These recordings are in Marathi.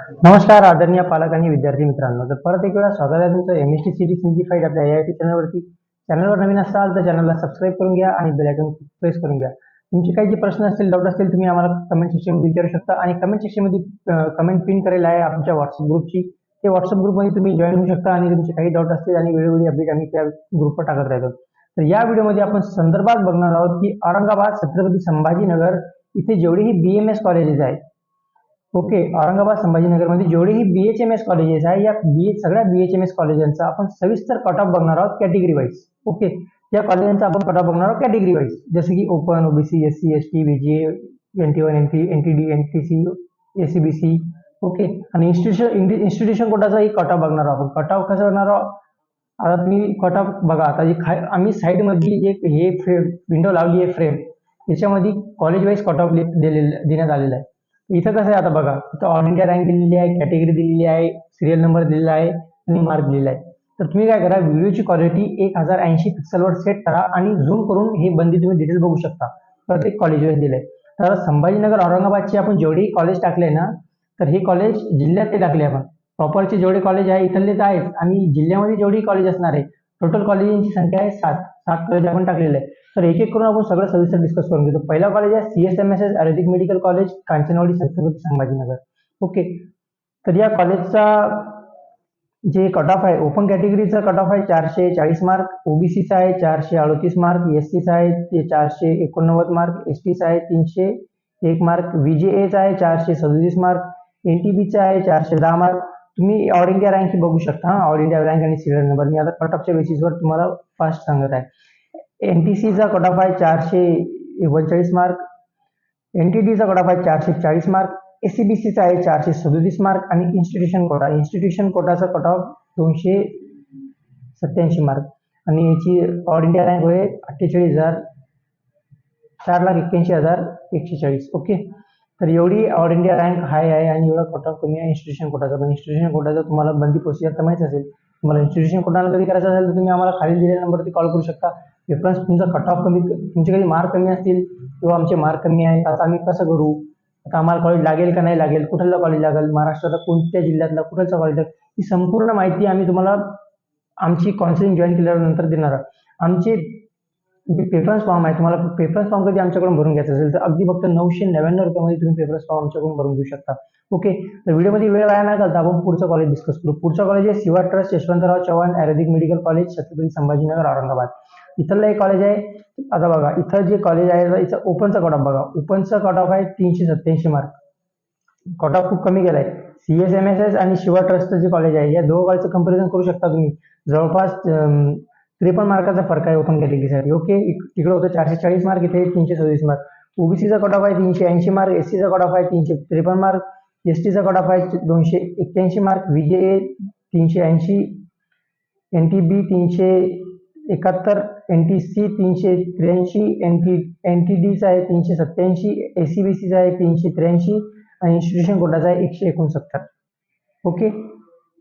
नमस्कार आदरणीय पालक आणि विद्यार्थी मित्रांनो. तर परत एक वेळा स्वागत आहे तुमचं एमएसटी सीरीज सिम्प्लिफाईड आपल्या AIT चॅनलवरती. चॅनलवर नवीन असाल तर चॅनलला सबस्क्राईब करून घ्या आणि बेल आयकॉन प्रेस करून घ्या. तुमचे काही जे प्रश्न असतील, डाऊट असतील, तुम्ही आम्हाला कमेंट सेक्शनमध्ये विचारू शकता आणि कमेंट सेक्शनमध्ये कमेंट पिन करेल आहे आमच्या व्हॉट्सअप ग्रुपची. ते व्हॉट्सअप ग्रुपमध्ये तुम्ही जॉईन होऊ शकता आणि तुमचे काही डाऊट असतील आणि वेळोवेळी अपडेट आम्ही त्या ग्रुपवर टाकत राहतो. तर या व्हिडिओमध्ये आपण संदर्भात बघणार आहोत की औरंगाबाद छत्रपती संभाजीनगर इथे जेवढेही BMS कॉलेजेस आहेत, ओके, औरंगाबाद संभाजीनगरमध्ये जेवढेही BHMS कॉलेजेस आहे, या सगळ्या BHMS कॉलेजांचा आपण सविस्तर कट ऑफ बघणार आहोत कॅटेगरी वाईज. ओके, या कॉलेजांचा आपण कट ऑफ बघणार आहोत कॅटेगरी वाईज, जसे की open, OBC, SC, ST, VGA, NT1, NTD, NTC, ACBC. Okay, आणि इन्स्टिट्यूशन कोटाचा एक कट ऑफ बघणार आहोत. कट ऑफ कसं बघणार आहोत, आता तुम्ही कट ऑफ बघा. आता आम्ही साईडमध्ये एक हे विंडो लावली आहे फ्रेम, त्याच्यामध्ये कॉलेज वाईज कट ऑफ देण्यात आलेला आहे. इथं कसं आहे, आता बघा, इथं ऑल इंडिया रँक दिलेली आहे, कॅटेगरी दिलेली आहे, सिरियल नंबर दिलेला आहे आणि मार्क दिलेला आहे. तर तुम्ही काय करा, व्हिडिओची क्वालिटी 1080 पिक्सलवर सेट करा आणि झूम करून हे बंदी तुम्ही डिटेल बघू शकता. प्रत्येक कॉलेज वाईज दिलंय. तर संभाजीनगर औरंगाबादचे आपण जेवढेही कॉलेज टाकले ना, तर हे कॉलेज जिल्ह्यातले टाकले आपण. प्रॉपरचे जेवढे कॉलेज आहे इथलेच आहेत आणि जिल्ह्यामध्ये जेवढी कॉलेज असणार आहे, टोटल कॉलेजांची संख्या आहे 7 कॉलेज आपण टाकलेले आहे. तर एक एक करून आपण सगळं सविस्तर डिस्कस करून घेतो. पहिला कॉलेज आहे CSMSS Ayurvedic medical college, Kanchanwadi, Chhatrapati Sambhajinagar. Okay, तर या कॉलेजचा जे कट ऑफ आहे, ओपन कॅटेगरीचा कट ऑफ आहे 440 मार्क, ओबीसीचा आहे 438 मार्क, SCचा आहे 489 मार्क, STचा आहे 301 मार्क, VGAचा आहे 437 मार्क, NTBचा आहे 410 मार्क. तुम्ही ऑल इंडिया रँक बघू शकता. ऑल इंडिया रँक आणि सिरियल नंबर मी आता कट ऑफच्या बेसिसवर तुम्हाला फास्ट सांगत आहे. NTCचा कट ऑफ आहे 439 मार्क, NTDचा कट ऑफ आहे 440 मार्क, ACBCचा आहे 437 मार्क आणि इन्स्टिट्यूशन कोटाचा कट ऑफ 287 मार्क आणि याची ऑल इंडिया रँक होईल 4,81,140. ओके, तर एवढी ऑल इंडिया रँक हाय आहे आणि एवढा कट ऑफ कमी आहे इन्स्टिट्यूशन कोटाचा. पण इन्स्टिट्यूशन कोटाचा तुम्हाला बंदी प्रोसिजर तर माहिती असेल. तुम्हाला इन्स्टिट्यूशन कोटाला कधी करायचं असेल तर तुम्ही आम्हाला खाली दिलेल्या नंबरवरती कॉल करू शकता. रेफरन्स तुमचा कट ऑफ कमी, तुमचे काही मार्क कमी असतील किंवा आमचे मार्क कमी आहेत, आता आम्ही कसं करू, आता आम्हाला कॉलेज लागेल का नाही लागेल, कुठलं कॉलेज लागेल, महाराष्ट्रात कोणत्या जिल्ह्यातला कुठलचं कॉलेज लागेल, ही संपूर्ण माहिती आम्ही तुम्हाला आमची काउन्सिलिंग जॉईन केल्यानंतर देणार आहोत. आमचे जे पेपरन्स फॉर्म आहे, तुम्हाला पेपरन्स फॉर्म कधी आमच्याकडून भरून घ्यायचं असेल तर अगदी फक्त 999 रुपयामध्ये तुम्ही पेपरन्स फॉर्म आमच्याकडून भरून घेऊ शकता. ओके, तर व्हिडिओमध्ये वेळ वाया नाही घालता आपण पुढचं कॉलेज डिस्कस करू. पुढचं कॉलेज आहे शिवा ट्रस्ट यशवंतराव चव्हाण आयुर्वेदिक मेडिकल कॉलेज, छत्रपती संभाजीनगर, औरंगाबाद. इथलं एक कॉलेज आहे. आता बघा, इथं जे कॉलेज आहे इथं ओपनचा कट ऑफ बघा. ओपनचा कट ऑफ आहे 387 मार्क. कट ऑफ खूप कमी गेलाय. CSMSS आणि शिवा ट्रस्टचं जे कॉलेज आहे, या दोन कॉलेजचं कंपॅरिझन करू शकता तुम्ही. जवळपास 53 मार्काचा फरक आहे ओपन कॅटेगरीसाठी. ओके, तिकडे होतं 440 मार्क, इथे 327 मार्क. ओबीसीचा कट ऑफ आहे 380 मार्क, SCचा कट ऑफ आहे 353 मार्क, STचा कट ऑफ आहे 281 मार्क, VGA 380, NTB 371, NTC 383, NTDचा आहे 387, ACBCचा आहे 383 आणि इन्स्टिट्यूशन कोटाचा आहे 169. ओके,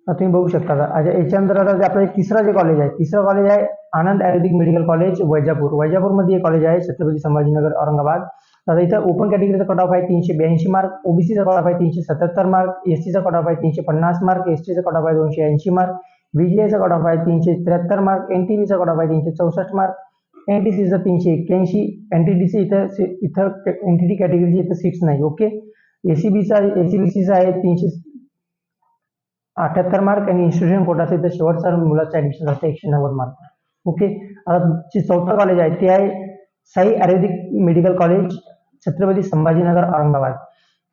तुम्ही बघू शकता. याच्यानंतर आता आपलं तिसरं जे कॉलेज आहे, तिसरं कॉलेज आहे आनंद आयुर्वेदिक मेडिकल कॉलेज, वैजापूर. वैजापूरमध्ये एक कॉलेज आहे छत्रपती संभाजीनगर, औरंगाबाद. आता इथं ओपन कॅटेगरीचा कट ऑफ आहे 382 मार्क, ओबीसीचा कट ऑफ आहे 377 मार्क, SCचा कट ऑफ आहे 350 मार्क, STचा कट ऑफ आहे 280 मार्क, VGAचा कट ऑफ आहे 373 मार्क, NTBचा कट ऑफ आहे 364 मार्क, NTCचा 381, NTDC इथं NTD कॅटेगरीची इथं सीट्स नाही. ओके, ACBCचा आहे 378 मार्क आणि इन्स्टिट्यूशन कोटाचा इथं शेवटचा मुलाचं ऍडमिशन झालं 190 मार्क. ओके, आता चौथं कॉलेज आहे ते आहे साई आयुर्वेदिक मेडिकल कॉलेज, छत्रपती संभाजीनगर, औरंगाबाद.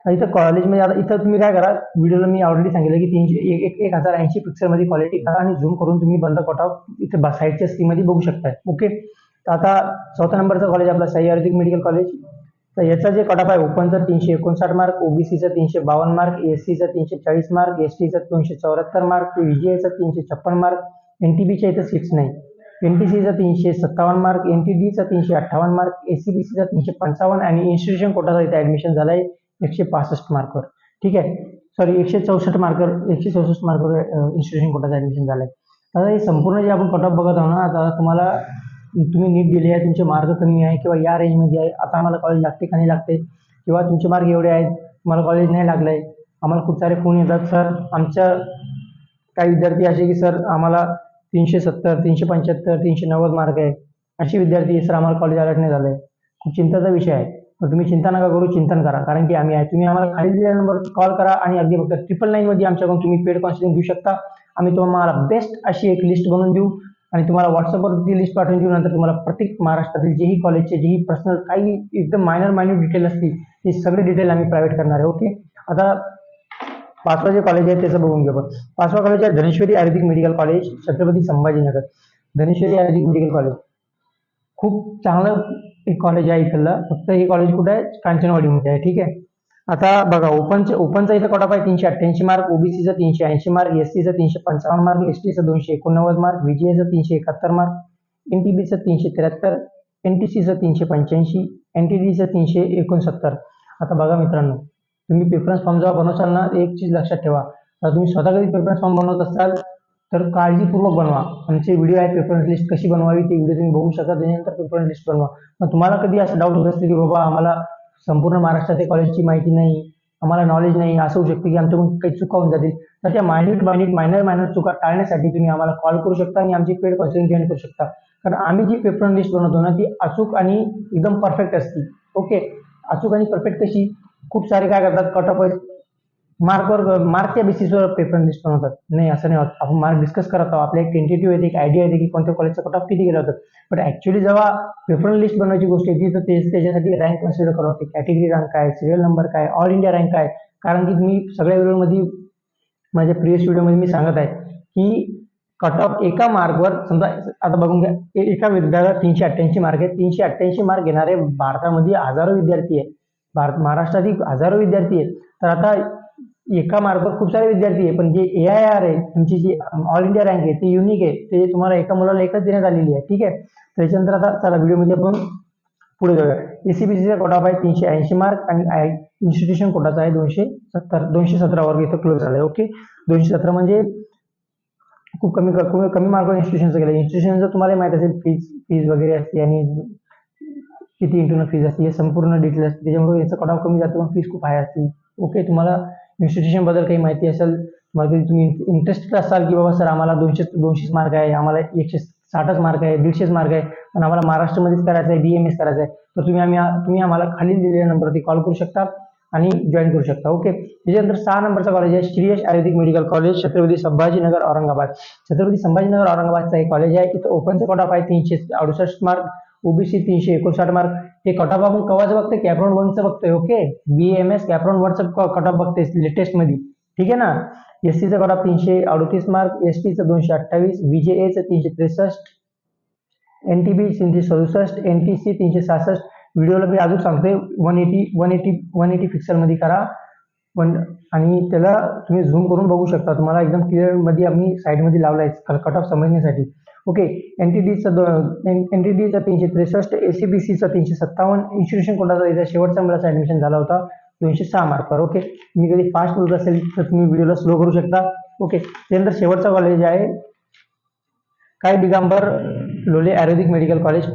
इथं कॉलेजमध्ये आता इथं तुम्ही काय करा, व्हिडिओला मी ऑलरेडी सांगितलं की 1080 पिक्सलमध्ये क्वालिटी करा आणि झूम करून तुम्ही बंद कट ऑफ इथे साईडच्या स्क्रीनमध्ये बघू शकताय. ओके, तर आता चौथ्या नंबरचं कॉलेज आपला साई आयुर्वेदिक मेडिकल कॉलेज. तर याचा जे कट ऑफ आहे ओपनचा 359 मार्क, ओबीसीचा 352 मार्क, SCचा 340 मार्क, STचा 274 मार्क, VGAचा 356 मार्क, NTBच्या इथं सीट्स नाही. NTCचा 357 मार्क, NTDचा 358 मार्क, ACBCचा 355 आणि इन्स्टिट्यूशन कोटाचा इथे ऍडमिशन झालंय 165 मार्कवर. ठीक आहे, सॉरी 164 मार्कवर इन्स्टिट्यूशन कोटाचं ऍडमिशन झालंय. आता हे संपूर्ण जे आपण कट ऑफ बघत आहोत ना, आता तुम्हाला तुम्ही नीट दिले आहे, तुमचे मार्क कमी आहे किंवा या रेंजमध्ये आहे, आता आम्हाला कॉलेज लागते का नाही लागते, किंवा तुमचे मार्क एवढे आहेत तुम्हाला कॉलेज नाही लागलंय, आम्हाला खूप सारे फोन येतात, सर आमच्या काही विद्यार्थी असे की सर आम्हाला 370, 375, 390 मार्क आहे. असे विद्यार्थी सर आम्हाला कॉलेज अलॉट नाही झालंय. खूप चिंतेचा विषय आहे. तर तुम्ही चिंता नका करू, चिंतन करा. कारण की आम्ही आहे. तुम्ही आम्हाला खाली दिलेल्या नंबरवर कॉल करा आणि अगदी फक्त 999 मध्ये आमच्याकडून तुम्ही पेड काउन्सिलिंग घेऊ शकता. आम्ही तुम्हाला बेस्ट अशी एक लिस्ट बनवून देऊ आणि तुम्हाला WhatsAppवर ती लिस्ट पाठवून देऊ. नंतर तुम्हाला प्रत्येक महाराष्ट्रातील जेही कॉलेजचे जेही पर्सनल काही एकदम मायन्यूट डिटेल असतील ते सगळे डिटेल आम्ही प्रायव्हेट करणार आहे. ओके. आता 5वा जे कॉलेज आहे त्याचं बघून घेऊ आपण. 5वा कॉलेज आहे धनेश्वरी आयुर्वेदिक मेडिकल कॉलेज, छत्रपती संभाजीनगर. धनेश्वरी आयुर्वेदिक मेडिकल कॉलेज खूप चांगलं एक कॉलेज आहे इथलं. फक्त हे कॉलेज कुठे आहे? कांचनवाडीमध्ये आहे. ठीक आहे. आता बघा ओपनचा इथं कट ऑफ आहे 388 मार्क, ओबीसीचा 380 मार्क, एससीचा 355 मार्क, एसटीचा 289 मार्क, व्हीजीएचा 371 मार्क, एनटीबीचा 373, एनटीसीचा 385, एनटीडीचा 369. आता बघा मित्रांनो, तुम्ही प्रेफरन्स फॉर्म जेव्हा बनवसाल ना, एक चीज लक्षात ठेवा. तर तुम्ही स्वतः कधी प्रेफरन्स फॉर्म बनवत असाल तर काळजीपूर्वक बनवा. आमचे व्हिडिओ आहे प्रेफरन्स लिस्ट कशी बनवावी ते व्हिडिओ तुम्ही बघू शकता. त्याच्यानंतर प्रेफरन्स लिस्ट बनवा. मग तुम्हाला कधी असं डाऊट होत असते की बाबा आम्हाला संपूर्ण महाराष्ट्रातील कॉलेजची माहिती नाही, आम्हाला नॉलेज नाही, असं होऊ शकते की आमच्याकडून काही चुका होऊन जातील. तर त्या मायनर चुका टाळण्यासाठी तुम्ही आम्हाला कॉल करू शकता आणि आमची पेड काउन्सिलिंग जॉईन करू शकता. कारण आम्ही जी प्रेफरन्स लिस्ट बनवतो ना ती अचूक आणि एकदम परफेक्ट असते. ओके. अचूक आणि परफेक्ट कशी? खूप सारे काय करतात, कट ऑफ मार्कच्या बेसिसवर प्रेफरन्स लिस्ट बनवतात. नाही, असं नाही होत. आपण मार्क डिस्कस करत आहोत. आपल्या एक टेंटेटिव्ह येते, एक आयडिया येते की कोणत्या कॉलेजचा कट ऑफ किती गेला होतं. बट ऍक्च्युअली जेव्हा प्रेफरन्स लिस्ट बनवायची गोष्ट येते तर त्याच्यासाठी रँक कन्सिडर करावं लागते. कॅटेगरी रँक काय, सिरियल नंबर काय, ऑल इंडिया रँक काय. कारण की तुम्ही सगळ्या व्हिडिओमध्ये, माझ्या प्रिव्हियस व्हिडिओमध्ये मी सांगत आहे की कट ऑफ एका मार्कवर, समजा आता बघून घ्या, एका विद्यार्थ्याला 388 मार्क आहे. 388 मार्क घेणारे भारतामध्ये हजारो विद्यार्थी आहे. महाराष्ट्रातील हजारो विद्यार्थी आहेत. तर आता एका मार्कवर खूप सारे विद्यार्थी आहे, पण जे AIR आहे, तुमची जी ऑल इंडिया रँक आहे ते युनिक आहे. ते तुम्हाला एका मुलाला एकच देण्यात आलेली आहे. ठीक आहे. त्याच्यानंतर आता चला व्हिडिओमध्ये आपण पुढे जाऊया. एसीबीसीचा कोटा आहे 380 मार्क आणि इन्स्टिट्यूशन कोटाचा आहे 217 वर्ग इथं क्लोज झालाय. ओके. 217 म्हणजे खूप कमी मार्क इन्स्टिट्यूशनचं केलं. इन्स्टिट्यूशनचं तुम्हाला माहिती असेल, फीज वगैरे असते आणि किती इंटरनल फीज असते, हे संपूर्ण डिटेल असते. त्याच्यामुळे याचं कट ऑफ कमी जातं, पण फीज खूप हाय असते. ओके. तुम्हाला इन्स्टिट्यूशन बद्दल काही माहिती असेल, तुम्हाला तुम्ही इंटरेस्टेड असाल की बाबा सर आम्हाला 200 मार्क आहे, आम्हाला 160 मार्क आहे, 150 मार्क आहे, पण आम्हाला महाराष्ट्रामध्येच करायचं आहे, BMS करायचं आहे, तर तुम्ही आम्हाला खाली दिलेल्या नंबरवरती कॉल करू शकता आणि जॉईन करू शकता. ओके. त्याच्यानंतर 6 नंबरचा कॉलेज आहे श्रीयश आयुर्वेदिक मेडिकल कॉलेज, छत्रपती संभाजीनगर औरंगाबाद. छत्रपती संभाजीनगर औरंगाबादचा एक कॉलेज आहे. इथं ओपनचा कट ऑफ आहे 368 मार्क, ओबीसी 359 मार्क. हे कट ऑफ आपण कवाचं बघतोय? कॅप्रॉन 1चं बघतोय. ओके. BAMS कॅप्रॉन 1चं कट ऑफ बघतोय लेटेस्ट मध्ये. ठीक आहे ना. एससीचा कट ऑफ 338 मार्क, एसटीचं 228, VJAचं 363, NTB 367, NTC 366. व्हिडिओला मी अजून सांगतोय 180 पिक्सल मध्ये करा. आणि त्याला तुम्ही झूम करून बघू शकता. तुम्हाला एकदम क्लिअर मध्ये आम्ही साईड मध्ये लावलाय कट ऑफ समजण्यासाठी. ओके. एनटीडीचं 363, ACBCचं 357, इन्स्टिट्यूशन कोटाचा इथं शेवटचा मुलाचा ऍडमिशन झाला होता 206 मार्कवर. ओके. मी कधी फास्ट बोलत असेल तर तुम्ही व्हिडिओला स्लो करू शकता. ओके. त्यानंतर शेवटचा कॉलेज आहे काय दिगंबर लोले आयुर्वेदिक मेडिकल कॉलेज,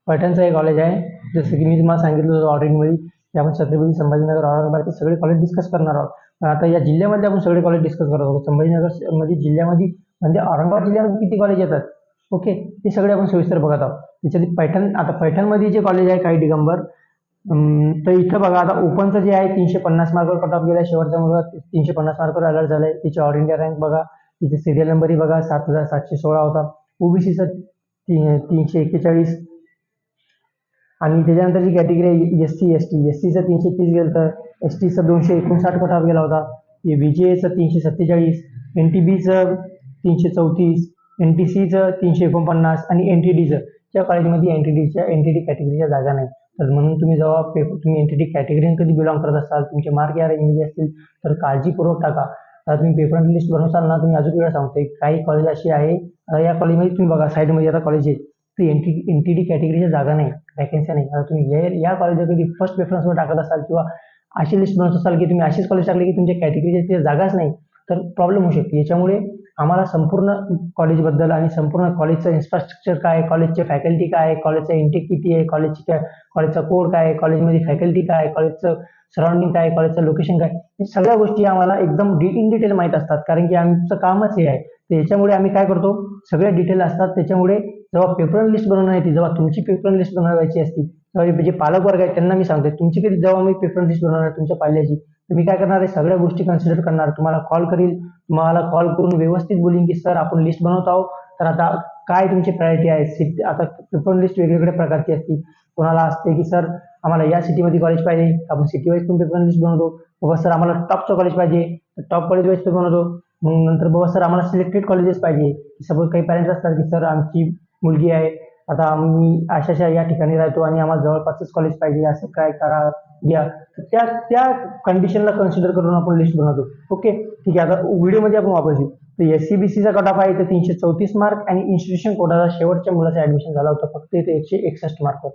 पैठणचं एक कॉलेज आहे. जसं की मी तुम्हाला सांगितलं होतं ऑडिओमध्ये की आपण छत्रपती संभाजीनगर औरंगाबादचे सगळे कॉलेज डिस्कस करणार आहोत. पण आता या जिल्ह्यामध्ये आपण सगळे कॉलेज डिस्कस करत आहोत. संभाजीनगर मध्ये जिल्ह्यामध्ये म्हणजे औरंगाबाद जिल्ह्यामध्ये किती कॉलेज येतात, ओके, ते सगळे आपण सविस्तर बघत आहोत. त्याच्यात आता पैठणमध्ये जे कॉलेज आहे काही दिगंबर, तर इथं बघा आता ओपनचं जे आहे 350 मार्कवर कट ऑफ गेला. शेवटचा मुलगा 350 मार्कवर अलर्ट झालाय. तिचे ऑल इंडिया रँक बघा, तिचे सिरियल नंबरही बघा 7716 होता. ओबीसीचा 341 आणि त्याच्यानंतरची कॅटेगरी आहे एससीचं 330 गेलं, तर एसटीचं 259 कट ऑफ गेला होता. VJAचं 347, NTBचं 334, NTCचं 349 आणि NTDचं त्या कॉलेजमध्ये NTD कॅटेगरीच्या जागा नाही. तर म्हणून तुम्ही NTD कॅटेगरी कधी बिलॉंग करत असाल, तुमचे मार्क या रेंजमध्ये असतील तर काळजीपूर्वक टाका. आता तुम्ही पेपर लिस्ट बनवसाल ना, तुम्ही अजून वेळा सांगतोय काही कॉलेज अशी आहे, या कॉलेजमध्ये तुम्ही बघा साईडमध्ये आता कॉलेज आहे ती NTD कॅटेगरीच्या जागा नाही, वॅकन्सी नाही. आता तुम्ही या कॉलेजला कधी फर्स्ट प्रेफरन्सवर टाकत असाल किंवा अशी लिस्ट बनवत असाल की तुम्ही अशीच कॉलेज टाकले की तुमच्या कॅटेगरीच्या जागाच नाही, तर प्रॉब्लेम होऊ शकते. याच्यामुळे आम्हाला संपूर्ण कॉलेजबद्दल आणि संपूर्ण कॉलेजचं इन्फ्रास्ट्रक्चर काय, कॉलेजचे फॅकल्टी काय, कॉलेजचा इंटेक किती आहे, कॉलेजचा कोड काय, कॉलेजमध्ये फॅकल्टी काय, कॉलेजचं सराउंडिंग काय, कॉलेजचं लोकेशन काय, हे सगळ्या गोष्टी आम्हाला एकदम इन डिटेल माहीत असतात, कारण की आमचं कामच हे आहे. तर याच्यामुळे आम्ही काय करतो, सगळ्या डिटेल असतात. त्याच्यामुळे जेव्हा पेपर लिस्ट बनवणार येते, जेव्हा तुमची पेपर लिस्ट बनवायची असती, तेव्हा जे पालक वर्ग आहेत त्यांना मी सांगते, तुमची कधी जेव्हा मी पेपर लिस्ट बनवणार तुमच्या पाल्याची, तर मी काय करणार आहे, सगळ्या गोष्टी कन्सिडर करणार. तुम्हाला कॉल करील, तुम्हाला कॉल करून व्यवस्थित बोलीन की सर आपण लिस्ट बनवत आहोत, तर आता काय तुमची प्रायोरिटी आहे. आता पेपर लिस्ट वेगवेगळ्या प्रकारची असते. कोणाला असते की सर आम्हाला या सिटीमध्ये कॉलेज पाहिजे, आपण सिटी वाईज पण पेपर लिस्ट बनवतो. बाबा सर आम्हाला टॉपचं कॉलेज पाहिजे, तर टॉप कॉलेज वाईज पण बनवतो. मग नंतर बाबा सर आम्हाला सिलेक्टेड कॉलेजेस पाहिजे. सपोज काही पॅरेंट्स असतात की सर आमची मुलगी आहे, आता आम्ही अशा या ठिकाणी राहतो आणि आम्हाला जवळपासच कॉलेज पाहिजे, असं काय करा द्या. तर त्या त्या कंडिशनला कन्सिडर करून आपण लिस्ट बनवतो. ओके, ठीक आहे. आता व्हिडिओमध्ये आपण वापरायची तर SCBCचा कट ऑफ आहे तर 334 मार्क आणि इन्स्टिट्यूशन कोटाचा शेवटच्या मुलाचं ऍडमिशन झालं होतं फक्त इथे 161 मार्क.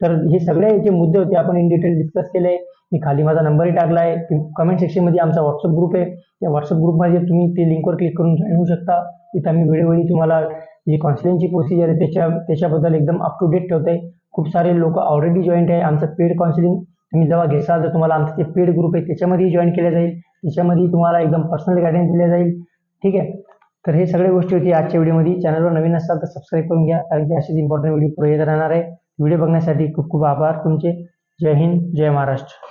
तर हे सगळे जे मुद्दे होते आपण इन डिटेल डिस्कस केले. मी खाली माझा नंबरही टाकला आहे. कमेंट सेक्शनमध्ये आमचा व्हॉट्सअप ग्रुप आहे, त्या व्हॉट्सअप ग्रुपमध्ये तुम्ही ते लिंकवर क्लिक करून जॉईन होऊ शकता. तिथं आम्ही वेळोवेळी तुम्हाला जी काउन्सिलिंगची प्रोसिजर आहे त्याच्याबद्दल एकदम अप टू डेट ठेवत आहे. खूप सारे लोक ऑलरेडी जॉईंट आहे. आमचं पेड काउन्सिलिंग तुम्ही जेव्हा घेसाल तर तुम्हाला आमचं जे पेड ग्रुप आहे त्याच्यामध्ये जॉईन केलं जाईल. त्याच्यामध्ये तुम्हाला एकदम पर्सनल गायडन्स दिले जाईल. ठीक आहे. तर हे सगळ्या गोष्टी होती आजच्या व्हिडिओमध्ये. चॅनलवर नवीन असाल तर सबस्क्राईब करून घ्या, कारण की अशीच इम्पॉर्टंट व्हिडिओ पुढे येत राहणार आहे. व्हिडिओ बघण्यासाठी खूप खूप आभार तुमचे. जय हिंद, जय महाराष्ट्र.